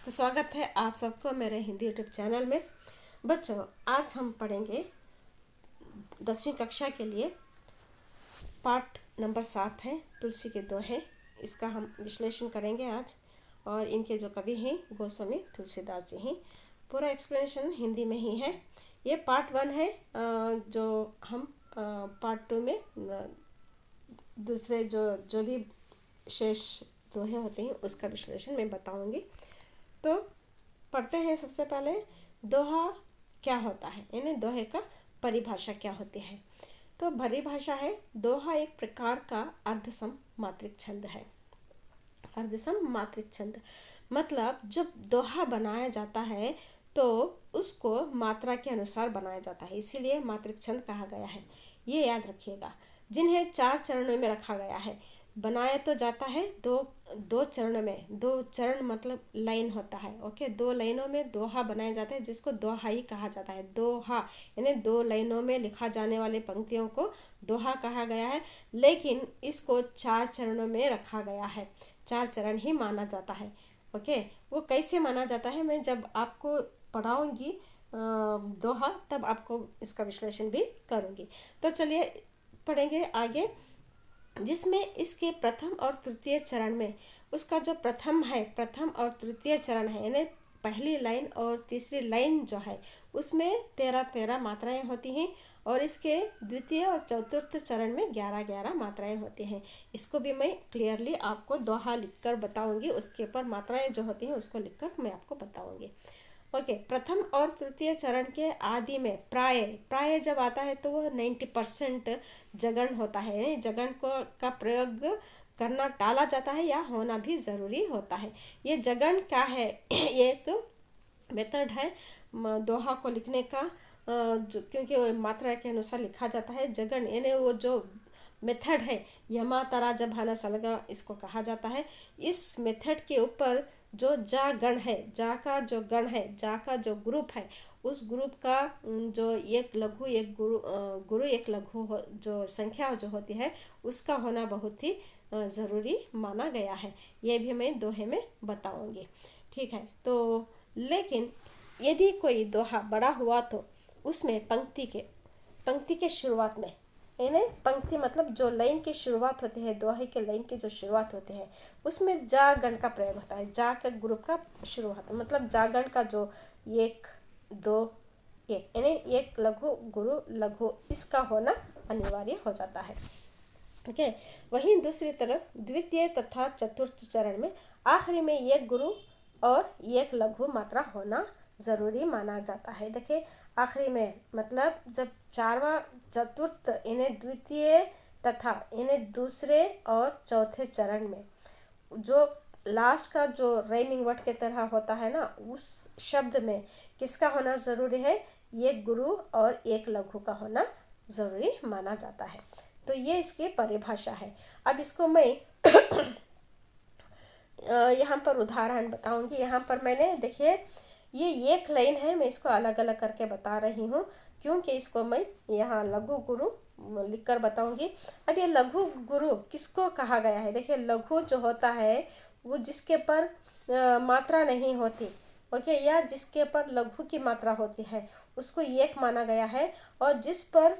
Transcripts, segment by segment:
तो स्वागत है आप सबको मेरे हिंदी यूट्यूब चैनल में। बच्चों, आज हम पढ़ेंगे 10वीं कक्षा के लिए पाठ नंबर 7 है, तुलसी के दोहे। इसका हम विश्लेषण करेंगे आज। और इनके जो कवि हैं गोस्वामी तुलसीदास जी हैं। पूरा एक्सप्लेनेशन हिंदी में ही है। ये पार्ट 1 है, जो हम पार्ट 2 में दूसरे जो जो भी शेष दोहे होते हैं उसका विश्लेषण मैं बताऊंगी। तो पढ़ते हैं। सबसे पहले दोहा क्या होता है, यानी दोहे का परिभाषा क्या होती है। तो परिभाषा है, दोहा एक प्रकार का अर्धसम मात्रिक छंद है। अर्धसम मात्रिक छंद मतलब जब दोहा बनाया जाता है तो उसको मात्रा के अनुसार बनाया जाता है, इसीलिए मात्रिक छंद कहा गया है। ये याद रखिएगा। जिन्हें 4 चरणों में रखा गया है, बनाया तो जाता है दो चरणों में। 2 चरण मतलब लाइन होता है। ओके, 2 लाइनों में दोहा बनाया जाता है, जिसको दोहाई कहा जाता है। दोहा यानी 2 लाइनों में लिखा जाने वाले पंक्तियों को दोहा कहा गया है। लेकिन इसको 4 चरणों में रखा गया है। 4 चरण ही माना जाता है। ओके, वो कैसे माना जाता है मैं जब आपको पढ़ाऊंगी दोहा, तब आपको इसका विश्लेषण भी करूंगी। तो चलिए पढ़ेंगे आगे। जिसमें इसके प्रथम और तृतीय चरण में, उसका जो प्रथम और तृतीय चरण है, यानी पहली लाइन और तीसरी लाइन जो है, उसमें 13 मात्राएं होती हैं। और इसके द्वितीय और चतुर्थ चरण में 11 मात्राएं होती हैं। इसको भी मैं क्लियरली आपको दोहा लिखकर बताऊंगी। उसके ऊपर मात्राएं जो होती हैं उसको लिखकर मैं आपको बताऊंगी। ओके, प्रथम और तृतीय चरण के आदि में प्राय जब आता है तो वह 90% जगन होता है। जगन को का प्रयोग करना टाला जाता है या होना भी ज़रूरी होता है। ये जगन क्या है? एक मेथड है दोहा को लिखने का, जो क्योंकि वो मात्रा के अनुसार लिखा जाता है। जगन यानी वो जो मेथड है, यमा तरा जब हाना सलगा, इसको कहा जाता है। इस मेथड के ऊपर जो जा गण है, जा का जो गण है, जा का जो ग्रुप है, उस ग्रुप का जो एक लघु एक गुरु एक लघु जो संख्या जो होती है, उसका होना बहुत ही ज़रूरी माना गया है। ये भी मैं दोहे में बताऊंगी। ठीक है। तो लेकिन यदि कोई दोहा बड़ा हुआ तो उसमें पंक्ति के शुरुआत में, यानी पंक्ति मतलब जो लाइन की शुरुआत होती है, दोहे के लाइन की जो शुरुआत होती है, उसमें जा गण का प्रयोग होता है। जा का ग्रुप का शुरुआत मतलब जागण का जो 1 2 1, यानी एक लघु गुरु लघु, इसका होना अनिवार्य हो जाता है। ओके, वहीं दूसरी तरफ द्वितीय तथा चतुर्थ चरण में आखिरी में एक गुरु और एक लघु मात्रा होना ज़रूरी माना जाता है। देखिए, आखिरी में मतलब जब 4वां चतुर्थ इन्हें द्वितीय तथा इन्हें दूसरे और चौथे चरण में जो लास्ट का जो राइमिंग वर्ड की तरह होता है ना, उस शब्द में किसका होना ज़रूरी है? एक गुरु और एक लघु का होना ज़रूरी माना जाता है। तो ये इसकी परिभाषा है। अब इसको मैं यहाँ पर उदाहरण बताऊंगी। यहाँ पर मैंने देखिए, ये एक लाइन है, मैं इसको अलग अलग करके बता रही हूँ क्योंकि इसको मैं यहाँ लघु गुरु लिखकर बताऊंगी। अब ये लघु गुरु किसको कहा गया है? देखिए, लघु जो होता है वो जिसके पर मात्रा नहीं होती, ओके, या जिसके पर लघु की मात्रा होती है, उसको एक माना गया है। और जिस पर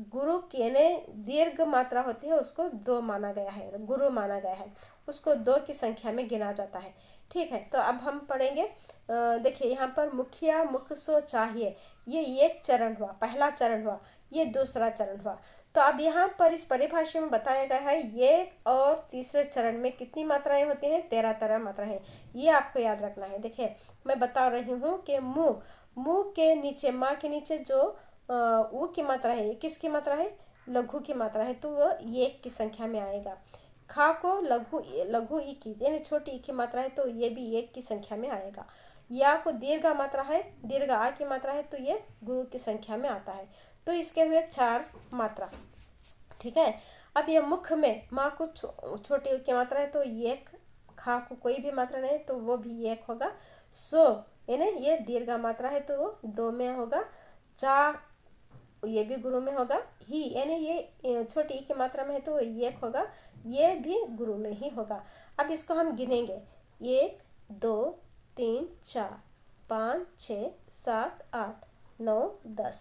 गुरु यानी दीर्घ मात्रा होती है उसको 2 माना गया है, गुरु माना गया है, उसको 2 की संख्या में गिना जाता है। ठीक है। तो अब हम पढ़ेंगे। देखिए, यहाँ पर मुखिया मुख सो चाहिए, ये एक चरण हुआ, पहला चरण हुआ। ये दूसरा चरण हुआ। तो अब यहाँ पर इस परिभाषा में बताया गया है, एक और तीसरे चरण में कितनी मात्राएं होती हैं? 13 मात्राएं। ये आपको याद रखना है। देखिए, मैं बता रही हूँ कि मुँह के नीचे, माँ के नीचे जो ऊ की मात्रा है, किसकी मात्रा है? लघु की मात्रा है, तो वो एक की संख्या में आएगा। खा को लघु ई की यानी छोटी ई की मात्रा है, तो ये भी एक की संख्या में आएगा। या को दीर्घ मात्रा है, दीर्घ आ की मात्रा है, तो ये गुरु की संख्या में आता है। तो इसके हुए 4 मात्रा। ठीक है। अब ये मुख में माँ को छोटी की मात्रा है, तो एक, खा को कोई भी मात्रा नहीं तो वो भी एक होगा। सो यानी ये दीर्घ मात्रा है तो वो 2 में होगा। चा ये भी गुरु में होगा। ही यानी ये छोटी ई की मात्रा में है तो एक होगा, ये भी गुरु में ही होगा। अब इसको हम गिनेंगे, 1 2 3 4 5 6 7 8 9 10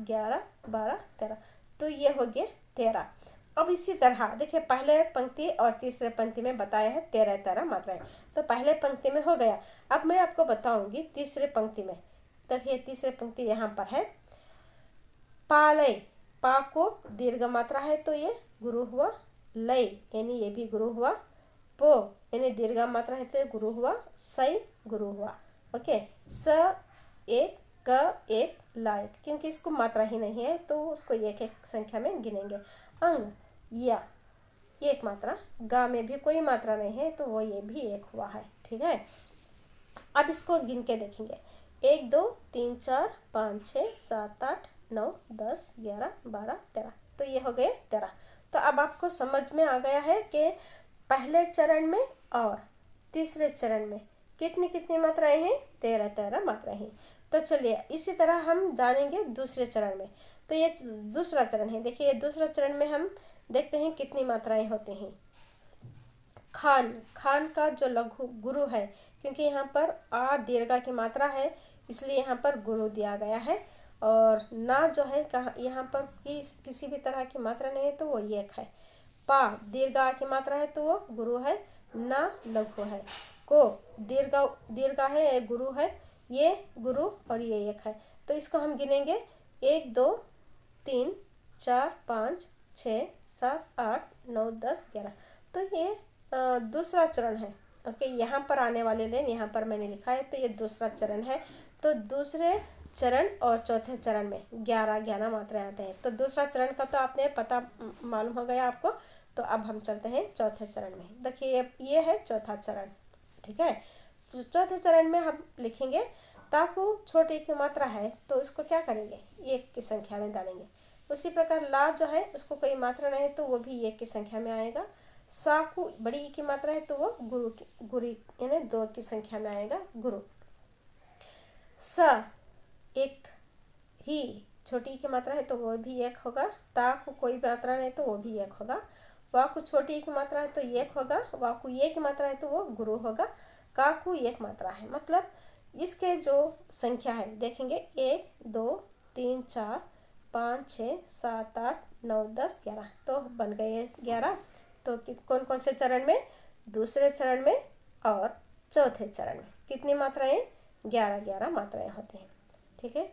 11 12 13। तो ये हो गया 13। अब इसी तरह देखिए पहले पंक्ति और तीसरे पंक्ति में बताया है 13 मात्राएं। तो पहले पंक्ति में हो गया। अब मैं आपको बताऊंगी तीसरे पंक्ति में। देखिए तीसरे पंक्ति यहाँ पर है पालय, पा को दीर्घ मात्रा है तो ये गुरु हुआ। लय यानी ये भी गुरु हुआ। पो यानी दीर्घ मात्रा है तो ये गुरु हुआ। सई गुरु हुआ। ओके। स एक, क एक, लायक, क्योंकि इसको मात्रा ही नहीं है तो उसको एक एक संख्या में गिनेंगे। अंग, या एक मात्रा। गा में भी कोई मात्रा नहीं है तो वो ये भी एक हुआ है। ठीक है। अब इसको गिन के देखेंगे। 1 2 3 4 5 6 7 8 9 10 11 12 13। तो ये हो गए 13। तो अब आपको समझ में आ गया है कि पहले चरण में और तीसरे चरण में कितनी कितनी मात्राएं हैं? 13 मात्राएं हैं। तो चलिए इसी तरह हम जानेंगे दूसरे चरण में। तो ये दूसरा चरण है। देखिए दूसरा चरण में हम देखते हैं कितनी मात्राएं होती हैं। खान, खान का जो लघु गुरु है, क्योंकि यहाँ पर आ दीर्घा की मात्रा है इसलिए यहाँ पर गुरु दिया गया है। और ना जो है कहाँ यहाँ पर किसी भी तरह की मात्रा नहीं है तो वो एक है। पा दीर्घा की मात्रा है तो वो गुरु है। ना लघु है। को दीर्घा है गुरु है। ये गुरु और ये एक है। तो इसको हम गिनेंगे 1 2 3 4 5 6 7 8 9 10 11। तो ये दूसरा चरण है। ओके। यहाँ पर आने वाले लाइन यहाँ पर मैंने लिखा है तो ये दूसरा चरण है। तो दूसरे चरण और चौथे चरण में 11 मात्राएं आते हैं। तो दूसरा चरण का तो आपने पता मालूम हो गया आपको। तो अब हम चलते हैं चौथे चरण में। देखिए ये है चौथा चरण। ठीक है। तो चौथे चरण में हम लिखेंगे ताकू छोटी की मात्रा है तो इसको क्या करेंगे? एक की संख्या में डालेंगे। उसी प्रकार ला जो है उसको कोई मात्रा नहीं है तो वो भी एक की संख्या में आएगा। सा को बड़ी ई की मात्रा है तो वो गुरु यानी 2 की संख्या में आएगा गुरु। स एक ही छोटी की मात्रा है तो वो भी एक होगा। ता को कोई मात्रा नहीं तो वो भी एक होगा। वा को छोटी की मात्रा है तो एक होगा। वा को ये की मात्रा है तो वो गुरु होगा। का को एक मात्रा है। मतलब इसके जो संख्या है देखेंगे 1 2 3 4 5 6 7 8 9 10 11। तो बन गए 11। तो कौन कौन से चरण में? दूसरे चरण में और चौथे चरण में कितनी मात्राएं? 11 मात्राएं होती हैं। ठीक है।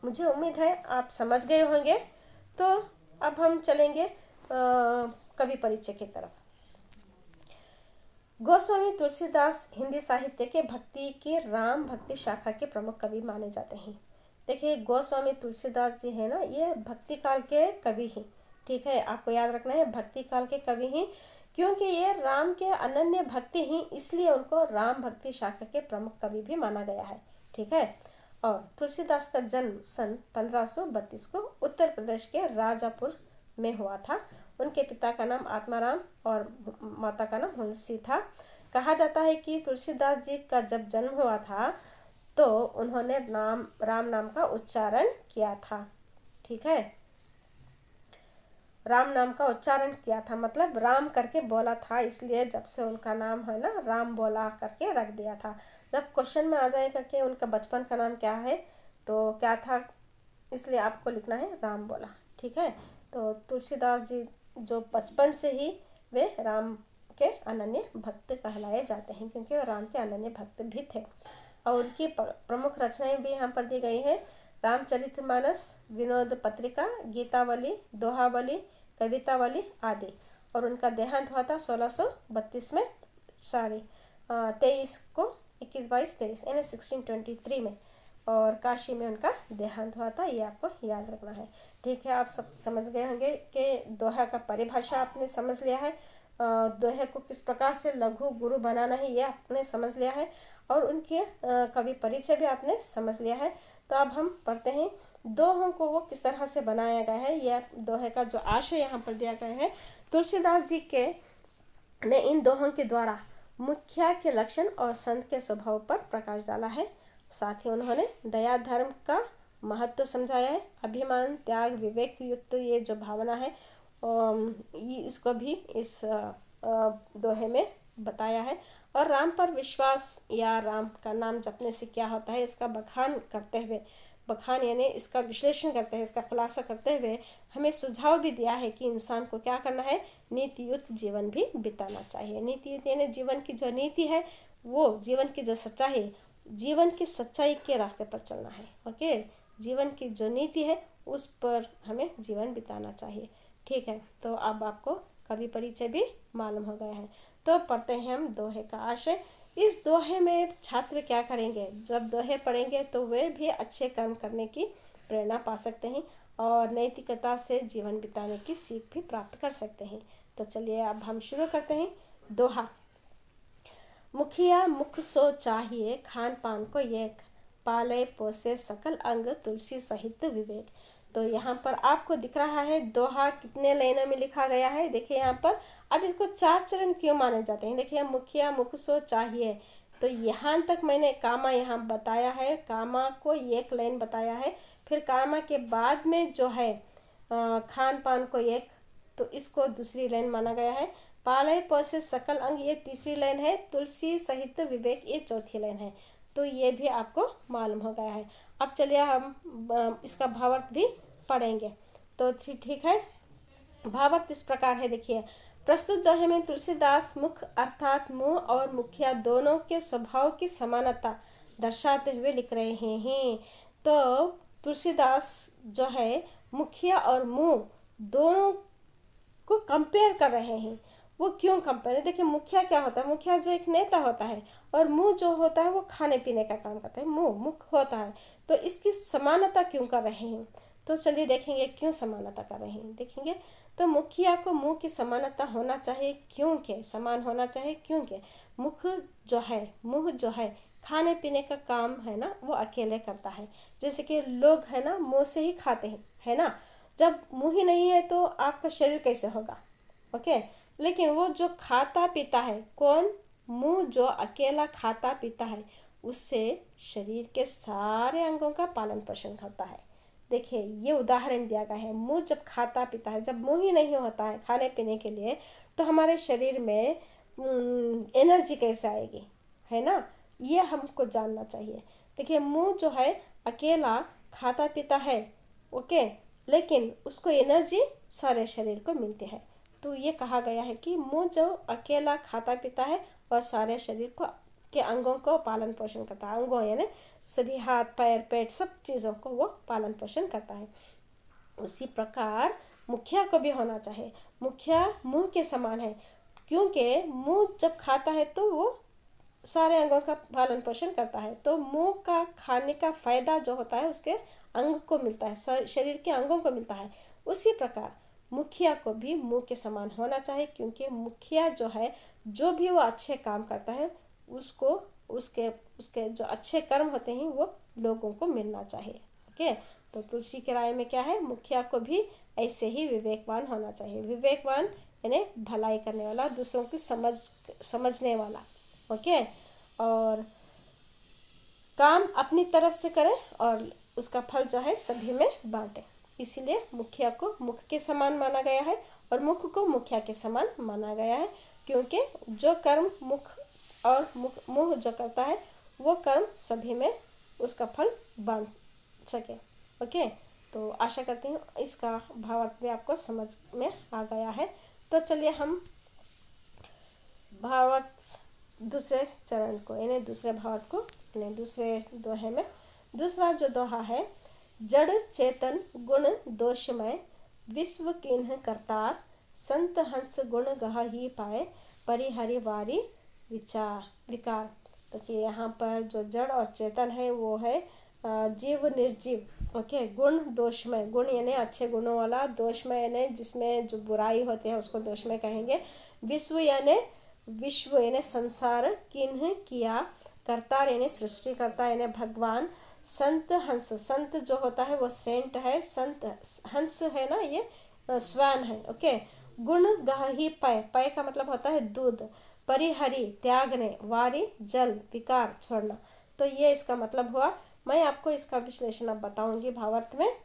मुझे उम्मीद है आप समझ गए होंगे। तो अब हम चलेंगे कवि परिचय की तरफ। गोस्वामी तुलसीदास हिंदी साहित्य के भक्ति की राम भक्ति शाखा के प्रमुख कवि माने जाते हैं। देखिए गोस्वामी तुलसीदास जी है ना, ये भक्ति काल के कवि हैं। ठीक है। आपको याद रखना है भक्ति काल के कवि हैं क्योंकि ये राम के अनन्य भक्ति हैं इसलिए उनको राम भक्ति शाखा के प्रमुख कवि भी माना गया है। ठीक है। और तुलसीदास का जन्म सन 1532 को उत्तर प्रदेश के राजापुर में हुआ था। उनके पिता का नाम आत्माराम और माता का नाम हुलसी था। कहा जाता है कि तुलसीदास जी का जब जन्म हुआ था तो उन्होंने राम नाम का उच्चारण किया था। ठीक है। राम नाम का उच्चारण किया था मतलब राम करके बोला था, इसलिए जब से उनका नाम है ना राम बोला करके रख दिया था। जब क्वेश्चन में आ जाएगा कि उनका बचपन का नाम क्या है तो क्या था, इसलिए आपको लिखना है राम बोला। ठीक है। तो तुलसीदास जी जो बचपन से ही वे राम के अनन्य भक्त कहलाए जाते हैं क्योंकि वो राम के अनन्य भक्त भी थे। और उनकी प्रमुख रचनाएं भी यहाँ पर दी गई है। रामचरितमानस, विनोद पत्रिका, गीतावली, दोहावली, कवितावली आदि। और उनका देहांत हुआ था 1632 में 23 को 21-22-23 यानी 1623 में। और काशी में उनका देहांत हुआ था। ये आपको याद रखना है। ठीक है। आप सब समझ गए होंगे कि दोहा का परिभाषा आपने समझ लिया है। दोहे को किस प्रकार से लघु गुरु बनाना है ये आपने समझ लिया है। और उनके कवि परिचय भी आपने समझ लिया है। तो अब हम पढ़ते हैं दोहों को वो किस तरह से बनाया गया है। यह दोहे का जो आशय यहाँ पर दिया गया है। तुलसीदास जी के ने इन दोहों के द्वारा मुखिया के लक्षण और संत के स्वभाव पर प्रकाश डाला है। साथ ही उन्होंने दया धर्म का महत्व समझाया है। अभिमान, त्याग, विवेक युक्त ये जो भावना है इसको भी इस दोहे में बताया है। और राम पर विश्वास या राम का नाम जपने से क्या होता है, इसका बखान यानी इसका विश्लेषण करते हुए, इसका खुलासा करते हुए हमें सुझाव भी दिया है कि इंसान को क्या करना है, नीतियुक्त जीवन भी बिताना चाहिए। नीतियुक्त यानी जीवन की जो नीति है, वो जीवन की जो सच्चाई, जीवन की सच्चाई के रास्ते पर चलना है। ओके, जीवन की जो नीति है उस पर हमें जीवन बिताना चाहिए। ठीक है, तो अब आपको कवि परिचय भी मालूम हो गया है। तो पढ़ते हैं हम दोहे का आशय। इस दोहे में छात्र क्या करेंगे, जब दोहे पढ़ेंगे तो वे भी अच्छे कर्म करने की प्रेरणा पा सकते हैं और नैतिकता से जीवन बिताने की सीख भी प्राप्त कर सकते हैं। तो चलिए अब हम शुरू करते हैं। दोहा। मुखिया मुख सो चाहिए, खान पान को एक, पाले पोसे सकल अंग, तुलसी सहित विवेक। तो यहाँ पर आपको दिख रहा है दोहा कितने लाइनों में लिखा गया है। देखिए यहाँ पर अब इसको 4 चरण क्यों माने जाते हैं। देखिए मुखिया मुख सो चाहिए, तो यहाँ तक मैंने कामा यहाँ बताया है, कामा को एक लाइन बताया है। फिर कामा के बाद में जो है खान पान को एक, तो इसको दूसरी लाइन माना गया है। पालय पोसे सकल अंग, ये तीसरी लाइन है। तुलसी सहित विवेक, ये चौथी लाइन है। तो ये भी आपको मालूम हो गया है। अब चलिए हम इसका भावार्थ भी पढ़ेंगे। तो ठीक है, भावार्थ इस प्रकार है। देखिए, प्रस्तुत दोहे में तुलसीदास मुख अर्थात मुंह और मुखिया दोनों के स्वभाव की समानता दर्शाते हुए लिख रहे हैं। तो तुलसीदास जो है मुखिया और मुंह दोनों को कंपेयर कर रहे हैं। वो क्यों कंपेयर है, देखिए मुखिया क्या होता है, मुखिया जो एक नेता होता है, और मुंह जो होता है वो खाने पीने का काम करता है, मुख होता है। तो इसकी समानता क्यों कर रहे हैं, तो चलिए देखेंगे क्यों समानता कर रहे हैं। देखेंगे तो मुखिया को मुंह की समानता होना चाहिए, क्योंकि समान होना चाहिए, क्योंकि मुंह जो है खाने पीने का काम है ना, वो अकेले करता है। जैसे कि लोग है ना मुंह से ही खाते हैं, है ना। जब मुंह ही नहीं है तो आपका शरीर कैसे होगा। ओके, लेकिन वो जो खाता पीता है, कौन, मुंह जो अकेला खाता पीता है, उससे शरीर के सारे अंगों का पालन पोषण करता है। देखिए ये उदाहरण दिया गया है, मुंह जब खाता पीता है, जब मुंह ही नहीं होता है खाने पीने के लिए, तो हमारे शरीर में एनर्जी कैसे आएगी, है ना, ये हमको जानना चाहिए। देखिए मुंह जो है अकेला खाता पीता है, ओके, लेकिन उसको एनर्जी सारे शरीर को मिलती है। तो ये कहा गया है कि मुंह जो अकेला खाता पीता है और सारे शरीर को के अंगों को पालन पोषण करता है। अंगों यानी सभी हाथ पैर पेट सब चीज़ों को वो पालन पोषण करता है। उसी प्रकार मुखिया को भी होना चाहिए। मुखिया मुंह के समान है, क्योंकि मुंह जब खाता है तो वो सारे अंगों का पालन पोषण करता है। तो मुंह का खाने का फायदा जो होता है उसके अंग को मिलता है, शरीर के अंगों को मिलता है। उसी प्रकार मुखिया को भी मुंह के समान होना चाहिए, क्योंकि मुखिया जो है जो भी वो अच्छे काम करता है उसको उसके उसके जो अच्छे कर्म होते हैं वो लोगों को मिलना चाहिए। ओके, तो तुलसी की राय में क्या है, मुखिया को भी ऐसे ही विवेकवान होना चाहिए। विवेकवान यानी भलाई करने वाला, दूसरों की समझने वाला। ओके, और काम अपनी तरफ से करे और उसका फल जो है सभी में बांटे। इसीलिए मुखिया को मुख के समान माना गया है और मुख को मुखिया के समान माना गया है, क्योंकि जो कर्म मुख और मुंह जो करता है वो कर्म सभी में उसका फल बांट सके। ओके, तो आशा करती हूँ इसका भावार्थ भी आपको समझ में आ गया है। तो चलिए हम भावार्थ दूसरे चरण को यानी दूसरे भावार्थ को यानी दूसरे दोहे में, दूसरा जो दोहा है, जड़ चेतन गुण दोषमय, विश्व किन्ह करतार, संत हंस गुण गह ही पाए, परिहरि वारी विकार। तो कि यहाँ पर जो जड़ और चेतन है वो है जीव निर्जीव। ओके, गुण दोषमय, गुण यानी अच्छे गुणों वाला, दोषमय यानी जिसमें जो बुराई होते हैं उसको दोषमय कहेंगे। विश्व यानी संसार, किन्ह किया, करतार यानी सृष्टि करता यानी भगवान, संत हंस, संत जो होता है वो सेंट है, संत हंस है ना, ये स्वान है। ओके, गुण गही पय, पय का मतलब होता है दूध, परिहरि त्यागने, वारी जल, विकार छोड़ना। तो ये इसका मतलब हुआ। मैं आपको इसका विश्लेषण अब बताऊंगी भावार्थ में।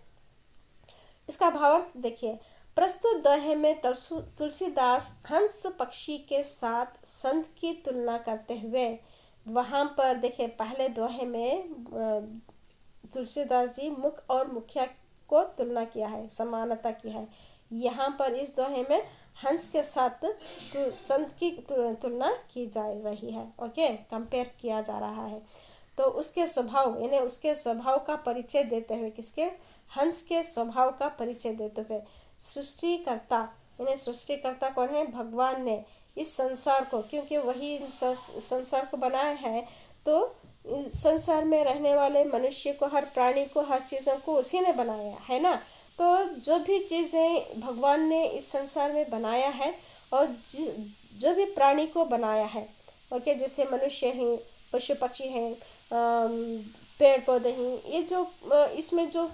इसका भावार्थ देखिए, प्रस्तुत दोहे में तुलसीदास हंस पक्षी के साथ संत की तुलना करते हुए, वहाँ पर देखिए पहले दोहे में तुलसीदास जी मुख और मुखिया को तुलना किया है, समानता की है। यहाँ पर इस दोहे में हंस के साथ संत की तुलना की जा रही है। ओके, कंपेयर किया जा रहा है। तो उसके स्वभाव, यानी उसके स्वभाव का परिचय देते हुए, किसके, हंस के स्वभाव का परिचय देते हुए सृष्टिकर्ता, यानी सृष्टिकर्ता कौन है, भगवान ने इस संसार को, क्योंकि वही संसार को बनाया है, तो संसार में रहने वाले मनुष्य को, हर प्राणी को, हर चीज़ों को उसी ने बनाया है ना। तो जो भी चीज़ें भगवान ने इस संसार में बनाया है और जो भी प्राणी को बनाया है, ओके, जैसे मनुष्य हैं, पशु पक्षी हैं, पेड़ पौधे हैं, ये जो इसमें जो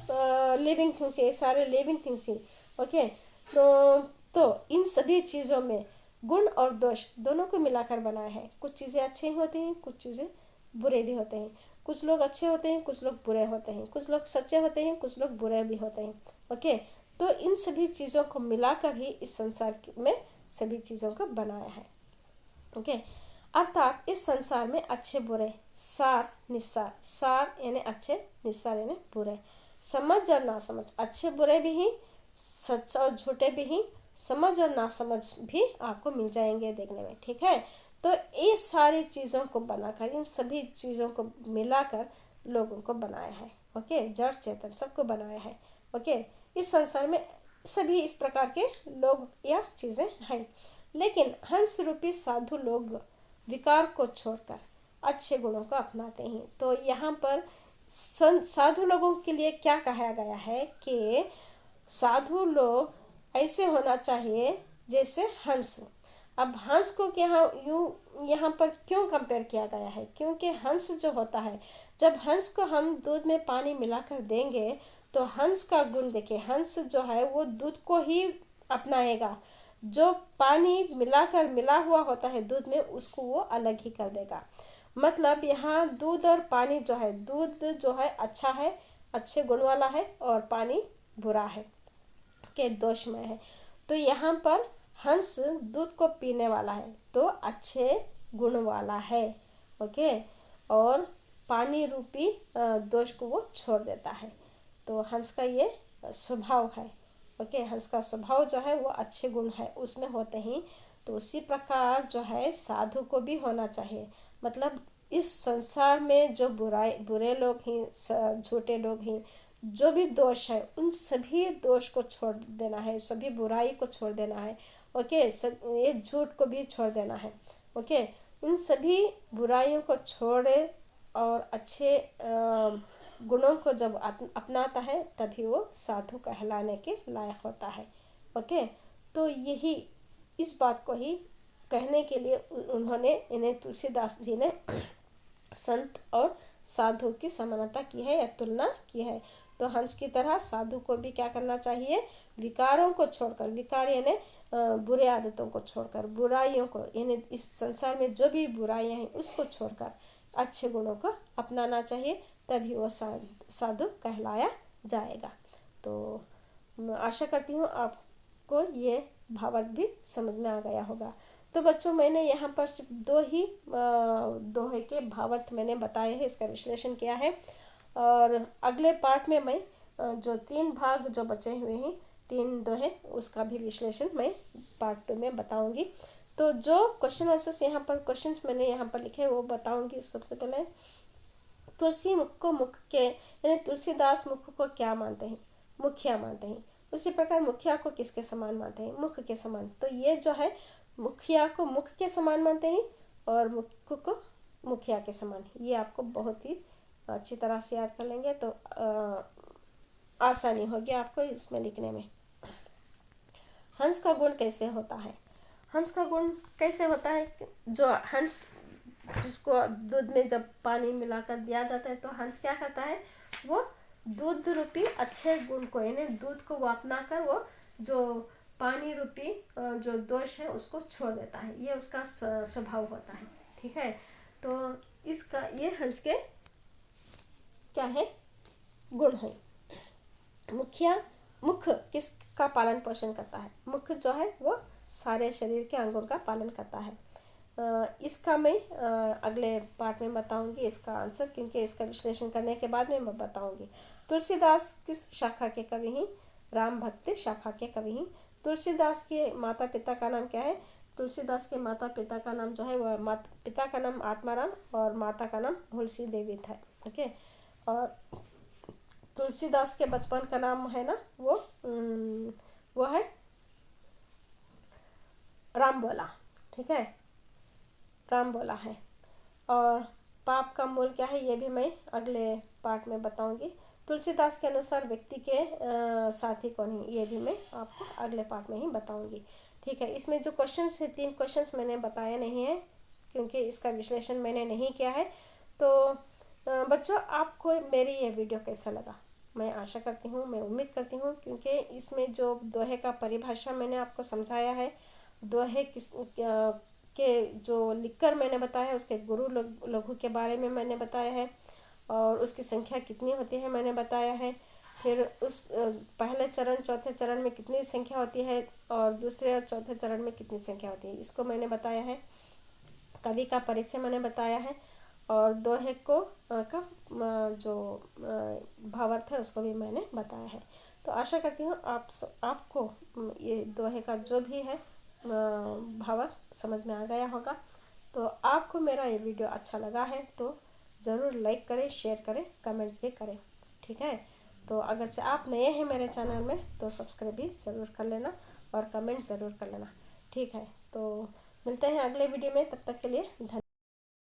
लिविंग थिंग्स है, ये सारे लिविंग थिंग्स हैं। ओके, तो इन सभी चीज़ों में गुण और दोष दोनों को मिलाकर बनाया है। कुछ चीज़ें अच्छे होते हैं, कुछ चीज़ें बुरे भी होते हैं। कुछ लोग अच्छे होते हैं, कुछ लोग बुरे होते हैं। कुछ लोग सच्चे होते हैं, कुछ लोग बुरे भी होते हैं। ओके, तो इन सभी चीज़ों को मिलाकर ही इस संसार में सभी चीज़ों को बनाया है। ओके, अर्थात इस संसार में अच्छे बुरे, सार निस्सार, सार यानी अच्छे, निस्सार यानी बुरे, समझ और नासमझ, अच्छे बुरे भी ही, सच और झूठे भी ही, समझ और नासमझ भी आपको मिल जाएंगे देखने में। ठीक है, तो ये सारी चीज़ों को बनाकर, इन सभी चीज़ों को मिलाकर लोगों को बनाया है। ओके, जड़ चेतन सबको बनाया है। ओके, इस संसार में सभी इस प्रकार के लोग या चीज़ें हैं। लेकिन हंस रूपी साधु लोग विकार को छोड़कर अच्छे गुणों को अपनाते हैं। तो यहाँ पर साधु लोगों के लिए क्या कहा गया है कि साधु लोग ऐसे होना चाहिए जैसे हंस। अब हंस को क्या यहाँ पर क्यों कंपेयर किया गया है, क्योंकि हंस जो होता है, जब हंस को हम दूध में पानी मिलाकर देंगे तो हंस का गुण देखिए, हंस जो है वो दूध को ही अपनाएगा, जो पानी मिला हुआ होता है दूध में उसको वो अलग ही कर देगा। मतलब यहाँ दूध और पानी जो है, दूध जो है अच्छा है, अच्छे गुण वाला है, और पानी बुरा है, के दोषमय है। तो यहाँ पर हंस दूध को पीने वाला है तो अच्छे गुण वाला है। ओके, और पानी रूपी दोष को वो छोड़ देता है। तो हंस का ये स्वभाव है। ओके, हंस का स्वभाव जो है वो अच्छे गुण है उसमें होते हैं। तो उसी प्रकार जो है साधु को भी होना चाहिए। मतलब इस संसार में जो बुरे लोग हैं, झूठे लोग हैं, जो भी दोष है उन सभी दोष को छोड़ देना है, सभी बुराई को छोड़ देना है। ओके, सब ये झूठ को भी छोड़ देना है। ओके, इन सभी बुराइयों को छोड़े और अच्छे गुणों को जब अपनाता है तभी वो साधु कहलाने के लायक होता है। ओके, तो यही इस बात को ही कहने के लिए उन्होंने, इन्हें तुलसीदास जी ने संत और साधु की समानता की है या तुलना की है। तो हंस की तरह साधु को भी क्या करना चाहिए, विकारों को छोड़कर, विकार यानी बुरे आदतों को छोड़कर, बुराइयों को, यानी इस संसार में जो भी बुराइयां हैं उसको छोड़कर अच्छे गुणों को अपनाना चाहिए, तभी वो साधु कहलाया जाएगा। तो मैं आशा करती हूँ आपको ये भावार्थ भी समझ में आ गया होगा। तो बच्चों, मैंने यहाँ पर सिर्फ दो ही दोहे के भावार्थ मैंने बताए हैं, इसका विश्लेषण किया है। और अगले पार्ट में मैं जो 3 भाग जो बचे हुए हैं, 3 दोहे, उसका भी विश्लेषण मैं पार्ट 2 में बताऊंगी। तो जो क्वेश्चन आंसर्स यहाँ पर, क्वेश्चंस मैंने यहाँ पर लिखे वो बताऊंगी। सबसे पहले, तुलसी मुख को मुख के, यानी तुलसीदास मुख को क्या मानते हैं, मुखिया मानते हैं। उसी प्रकार मुखिया को किसके समान मानते हैं, मुख के समान। तो ये जो है मुखिया को मुख के समान मानते हैं और मुख को मुखिया के समान। ये आपको बहुत ही अच्छी तरह से याद कर लेंगे तो आसानी होगी आपको इसमें लिखने में। हंस का गुण कैसे होता है, हंस का गुण कैसे होता है, जो हंस जिसको दूध में जब पानी मिलाकर दिया जाता है तो हंस क्या करता है, वो दूध रूपी अच्छे गुण को, यानी दूध को वो अपना कर वो जो पानी रूपी जो दोष है उसको छोड़ देता है। ये उसका स्वभाव होता है। ठीक है, तो इसका ये हंस के क्या है, गुण है। मुखिया मुख किसका पालन पोषण करता है? मुख जो है वो सारे शरीर के अंगों का पालन करता है। इसका मैं अगले पार्ट में बताऊंगी इसका आंसर, क्योंकि इसका विश्लेषण करने के बाद में मैं बताऊंगी। तुलसीदास किस शाखा के कवि हैं? राम भक्त शाखा के कवि हैं। तुलसीदास के माता पिता का नाम क्या है? तुलसीदास के माता पिता का नाम जो है वह पिता का नाम आत्माराम और माता का नाम तुलसी देवी था। ओके। और तुलसीदास के बचपन का नाम है ना वो है राम बोला। ठीक है, राम बोला है। और पाप का मूल क्या है ये भी मैं अगले पार्ट में बताऊंगी। तुलसीदास के अनुसार व्यक्ति के साथी कौन है ये भी मैं आपको अगले पार्ट में ही बताऊंगी। ठीक है, इसमें जो क्वेश्चंस है 3 क्वेश्चंस मैंने बताए नहीं है, क्योंकि इसका विश्लेषण मैंने नहीं किया है। तो बच्चों, आपको मेरी ये वीडियो कैसा लगा? मैं आशा करती हूँ, मैं उम्मीद करती हूँ, क्योंकि इसमें जो दोहे का परिभाषा मैंने आपको समझाया है, दोहे किस के जो लिखकर मैंने बताया है, उसके गुरु लघु के बारे में मैंने बताया है, और उसकी संख्या कितनी होती है मैंने बताया है। फिर उस पहले चरण चौथे चरण में कितनी संख्या होती है और दूसरे और चौथे चरण में कितनी संख्या होती है, इसको मैंने बताया है। कवि का परिचय मैंने बताया है, और दोहे को का जो भावार्थ है उसको भी मैंने बताया है। तो आशा करती हूँ आपको ये दोहे का जो भी है भावार्थ समझ में आ गया होगा। तो आपको मेरा ये वीडियो अच्छा लगा है तो ज़रूर लाइक करें, शेयर करें, कमेंट्स भी करें। ठीक है, तो अगर से आप नए हैं मेरे चैनल में तो सब्सक्राइब भी ज़रूर कर लेना और कमेंट ज़रूर कर लेना। ठीक है, तो मिलते हैं अगले वीडियो में, तब तक के लिए धन्यवाद।